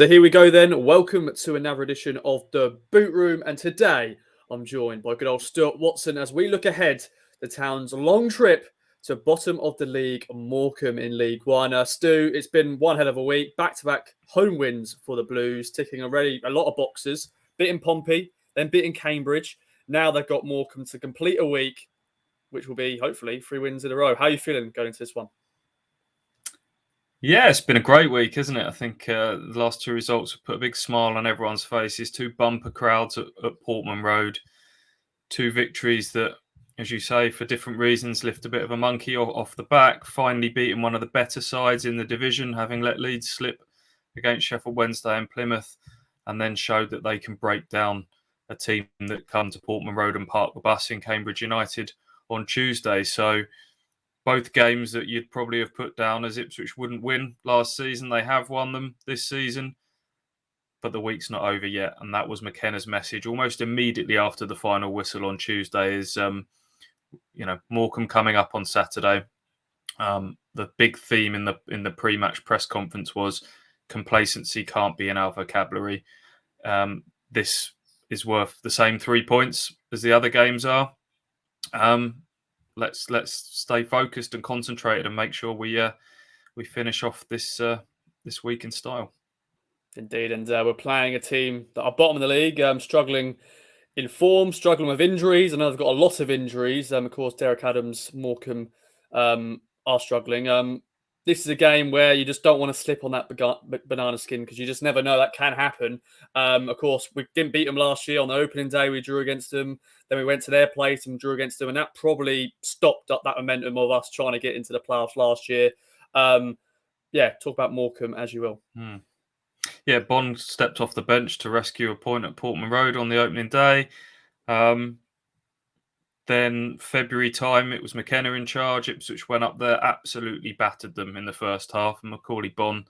So here we go then. Welcome to another edition of the Boot Room. And today I'm joined by good old Stuart Watson as we look ahead the town's long trip to bottom of the league, Morecambe in League One. Stu, it's been one hell of a week. Back-to-back home wins for the Blues, ticking already a lot of boxes. Beating Pompey, then beating Cambridge. Now they've got Morecambe to complete a week, which will be hopefully 3 wins in a row. How are you feeling going into this one? Yeah, it's been a great week, isn't it? I think the last two results have put a big smile on everyone's faces. 2 bumper crowds at Portman Road. 2 victories that, as you say, for different reasons, lift a bit of a monkey off the back. Finally beating one of the better sides in the division, having let Leeds slip against Sheffield Wednesday and Plymouth, and then showed that they can break down a team that come to Portman Road and park the bus in Cambridge United on Tuesday. So both games that you'd probably have put down as Ipswich wouldn't win last season, they have won them this season. But the week's not over yet. And that was McKenna's message almost immediately after the final whistle on Tuesday is, Morecambe coming up on Saturday. The big theme in the pre-match press conference was complacency can't be in our vocabulary. This is worth the same 3 points as the other games are. Let's stay focused and concentrated and make sure we finish off this week in style. Indeed, and we're playing a team that are bottom of the league, struggling in form, struggling with injuries. I know they've got a lot of injuries. Of course, Derek Adams, Morecambe are struggling. This is a game where you just don't want to slip on that banana skin because you just never know that can happen. Of course, we didn't beat them last year on the opening day. We drew against them. Then we went to their place and drew against them. And that probably stopped up that momentum of us trying to get into the playoffs last year. Talk about Morecambe as you will. Yeah, Bond stepped off the bench to rescue a point at Portman Road on the opening day. Then February time, it was McKenna in charge. Ipswich went up there, absolutely battered them in the first half. And Macaulay Bonne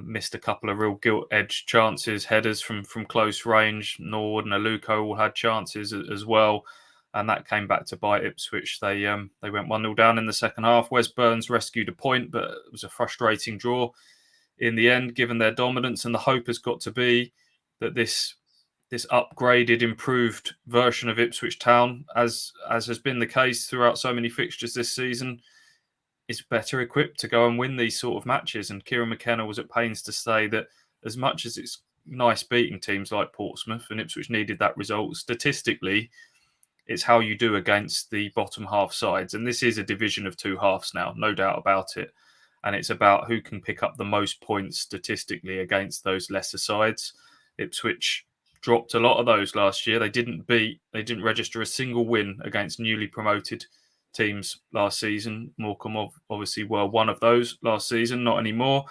missed a couple of real gilt-edged chances, headers from close range. Norwood and Aluko all had chances as well. And that came back to bite Ipswich. They went 1-0 down in the second half. Wes Burns rescued a point, but it was a frustrating draw in the end, given their dominance. And the hope has got to be that this upgraded, improved version of Ipswich Town, as has been the case throughout so many fixtures this season, is better equipped to go and win these sort of matches. And Kieran McKenna was at pains to say that as much as it's nice beating teams like Portsmouth, and Ipswich needed that result, statistically, it's how you do against the bottom half sides. And this is a division of 2 halves now, no doubt about it. And it's about who can pick up the most points statistically against those lesser sides. Ipswich dropped a lot of those last year. They didn't register a single win against newly promoted teams last season. Morecambe obviously were one of those last season, not anymore.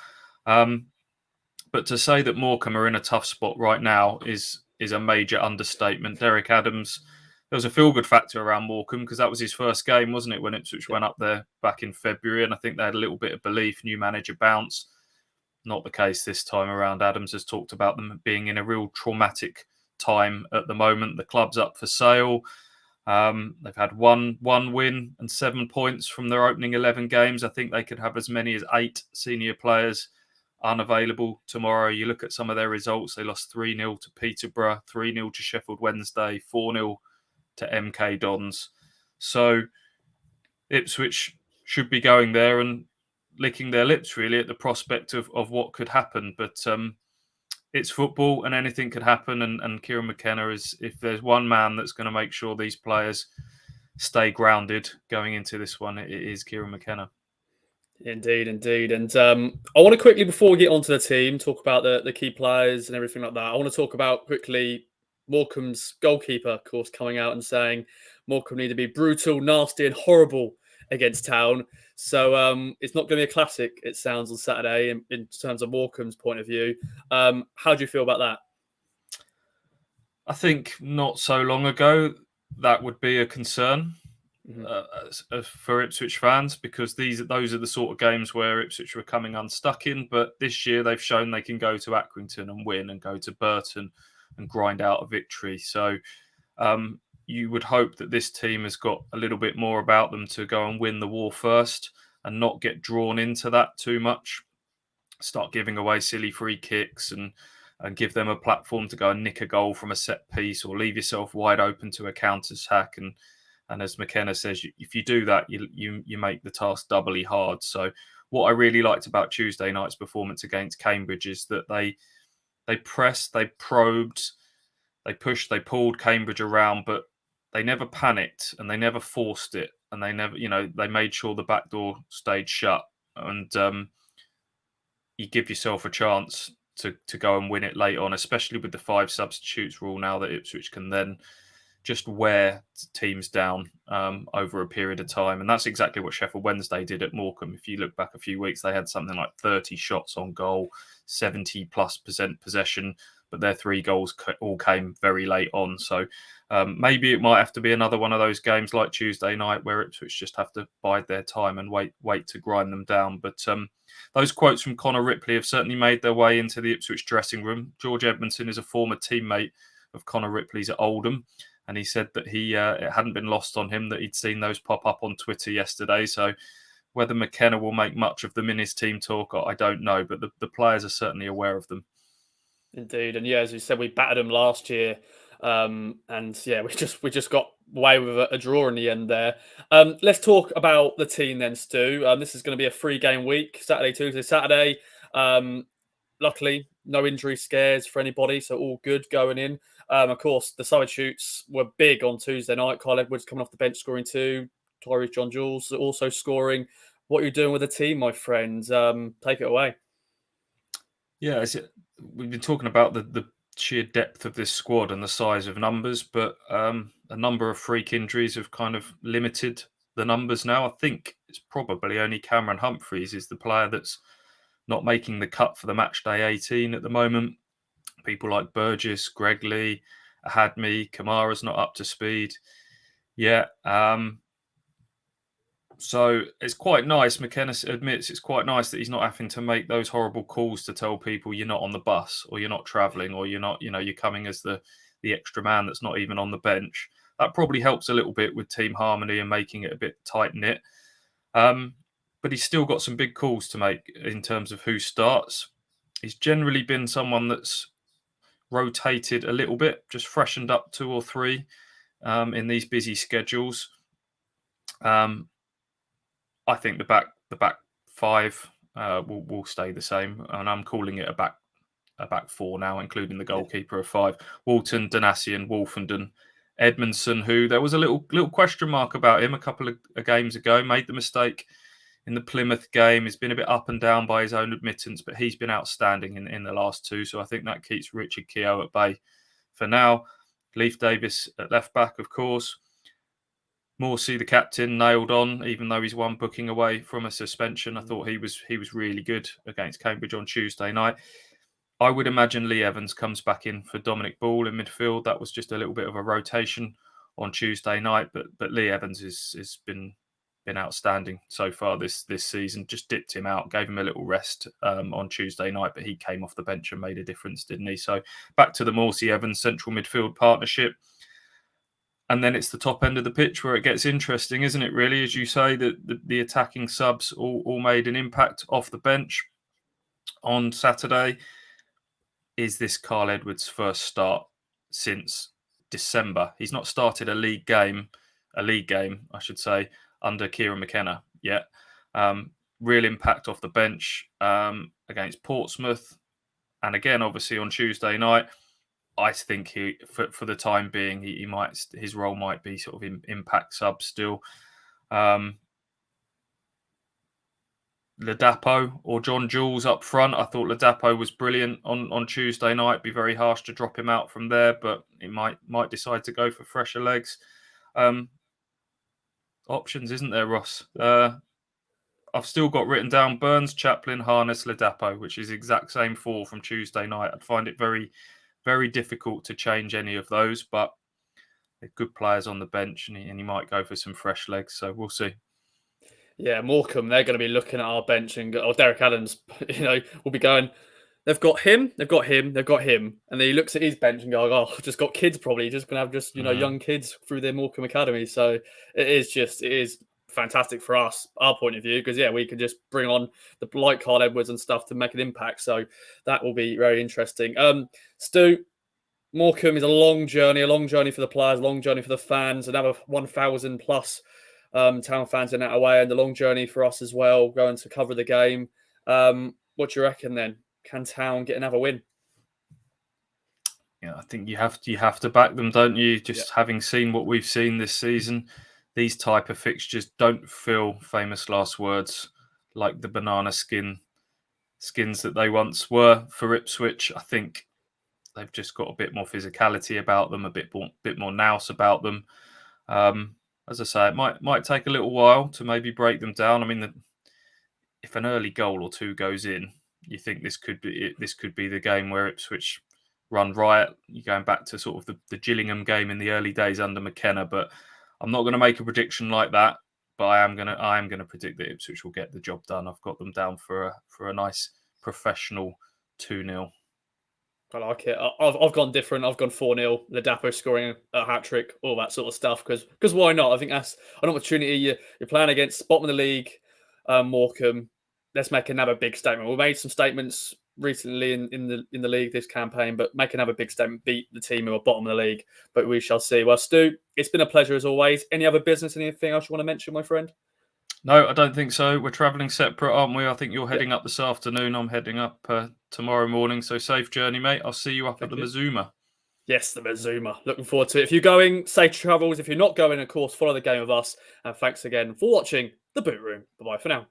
But to say that Morecambe are in a tough spot right now is a major understatement. Derek Adams, there was a feel-good factor around Morecambe because that was his first game, wasn't it, when Ipswich went up there back in February, and I think they had a little bit of belief, new manager bounce. Not the case this time around. Adams has talked about them being in a real traumatic time at the moment. The club's up for sale. They've had one win and 7 points from their opening 11 games. I think they could have as many as 8 senior players unavailable tomorrow. You look at some of their results. They lost 3-0 to Peterborough, 3-0 to Sheffield Wednesday, 4-0 to MK Dons. So Ipswich should be going there and licking their lips really at the prospect of what could happen. But it's football and anything could happen. And Kieran McKenna is, if there's one man that's going to make sure these players stay grounded going into this one, it is Kieran McKenna. Indeed. And I want to quickly, before we get onto the team, talk about the key players and everything like that. I want to talk about quickly Morecambe's goalkeeper, of course, coming out and saying Morecambe need to be brutal, nasty and horrible against Town. So it's not going to be a classic, it sounds, on Saturday in terms of Morecambe's point of view. How do you feel about that? I think not so long ago, that would be a concern for Ipswich fans, because those are the sort of games where Ipswich were coming unstuck in. But this year they've shown they can go to Accrington and win, and go to Burton and grind out a victory. So you would hope that this team has got a little bit more about them to go and win the war first and not get drawn into that too much. start giving away silly free kicks and give them a platform to go and nick a goal from a set piece or leave yourself wide open to a counter attack. And as McKenna says, if you do that, you make the task doubly hard. So what I really liked about Tuesday night's performance against Cambridge is that they pressed, they probed, they pushed, they pulled Cambridge around, but they never panicked and they never forced it, and they never, they made sure the back door stayed shut. And you give yourself a chance to go and win it late on, especially with the 5 substitutes rule now that Ipswich can then just wear teams down over a period of time. And that's exactly what Sheffield Wednesday did at Morecambe. If you look back a few weeks, they had something like 30 shots on goal, 70+% possession, but their 3 goals all came very late on. So maybe it might have to be another one of those games like Tuesday night where Ipswich just have to bide their time and wait to grind them down. But those quotes from Connor Ripley have certainly made their way into the Ipswich dressing room. George Edmondson is a former teammate of Connor Ripley's at Oldham, and he said that it hadn't been lost on him that he'd seen those pop up on Twitter yesterday. So whether McKenna will make much of them in his team talk, I don't know, but the players are certainly aware of them. Indeed, and yeah, as you said, we battered them last year, and yeah, we just got away with a draw in the end there. Let's talk about the team then, Stu. This is going to be a 3-game week: Saturday, Tuesday, Saturday. Luckily, no injury scares for anybody, so all good going in. Of course, the substitutes were big on Tuesday night. Kyle Edwards coming off the bench scoring 2. Tyrese John Jules also scoring. What are you doing with the team, my friend? Take it away. Yeah, we've been talking about the sheer depth of this squad and the size of numbers, but a number of freak injuries have kind of limited the numbers now. I think it's probably only Cameron Humphreys is the player that's not making the cut for the match day 18 at the moment. People like Burgess, Greg Lee, Ahadmi, Kamara's not up to speed. Yeah. So it's quite nice. McKenna admits it's quite nice that he's not having to make those horrible calls to tell people you're not on the bus or you're not travelling or you're not, you're coming as the extra man that's not even on the bench. That probably helps a little bit with team harmony and making it a bit tight-knit. But he's still got some big calls to make in terms of who starts. He's generally been someone that's rotated a little bit, just freshened up 2 or 3 in these busy schedules. I think the back 5 will stay the same, and I'm calling it a back 4 now, including the goalkeeper of 5: Walton, Danassian, Wolfenden, Edmondson, who there was a little question mark about him a couple of games ago. Made the mistake in the Plymouth game. He's been a bit up and down by his own admittance, but he's been outstanding in the last 2. So I think that keeps Richard Keogh at bay for now. Leif Davis at left back, of course. Morsey, the captain, nailed on, even though he's 1 booking away from a suspension. I thought he was really good against Cambridge on Tuesday night. I would imagine Lee Evans comes back in for Dominic Ball in midfield. That was just a little bit of a rotation on Tuesday night, but Lee Evans has been outstanding so far this season. Just dipped him out, gave him a little rest on Tuesday night, but he came off the bench and made a difference, didn't he? So back to the Morsey-Evans central midfield partnership. And then it's the top end of the pitch where it gets interesting, isn't it, really? As you say, the attacking subs all made an impact off the bench on Saturday. Is this Kyle Edwards' first start since December? He's not started a league game, I should say, under Kieran McKenna yet. Real impact off the bench against Portsmouth. And again, obviously on Tuesday night, I think he, for the time being, his role might be sort of impact sub still. Ladapo or John Jules up front. I thought Ladapo was brilliant on Tuesday night. It'd be very harsh to drop him out from there, but he might decide to go for fresher legs. Options, isn't there, Ross? I've still got written down Burns, Chaplin, Harness, Ladapo, which is the exact same 4 from Tuesday night. I'd find it very, very difficult to change any of those, but they're good players on the bench, and he might go for some fresh legs. So we'll see. Yeah, Morecambe, they're going to be looking at our bench and Derek Adams, will be going, they've got him. And then he looks at his bench and goes, oh, just got kids probably. Just going to have young kids through their Morecambe Academy. So it is fantastic for us, our point of view, because we can just bring on the like Carl Edwards and stuff to make an impact. So that will be very interesting. Stu, Morecambe is a long journey for the players, a long journey for the fans, another 1,000 plus town fans in that away, and the long journey for us as well, going to cover the game. What do you reckon then? Can Town get another win? Yeah, I think you have to back them, don't you? Just having seen what we've seen this season, these type of fixtures don't feel, famous last words, like the banana skins that they once were for Ipswich. I think they've just got a bit more physicality about them, a bit more nous about them. As I say, it might take a little while to maybe break them down. I mean, if an early goal or two goes in, you think this could be the game where Ipswich run riot. You're going back to sort of the Gillingham game in the early days under McKenna, but I'm not going to make a prediction like that. But I am going to predict that Ipswich will get the job done. I've got them down for a nice professional 2-0. I like it. I've gone different. I've gone 4-0. Ladapo scoring a hat trick, all that sort of stuff. Because why not? I think that's an opportunity. You're playing against bottom of the league, Morecambe. Let's make another big statement. We made some statements recently in the league this campaign, but make another big statement. Beat the team who are bottom of the league. But we shall see. Well, Stu, it's been a pleasure as always. Any other business? Anything else you want to mention, my friend? No, I don't think so. We're travelling separate, aren't we? I think you're heading up this afternoon. I'm heading up tomorrow morning. So safe journey, mate. I'll see you up at the Mazuma. Yes, the Mazuma. Looking forward to it. If you're going, safe travels. If you're not going, of course, follow the game with us. And thanks again for watching The Boot Room. Bye-bye for now.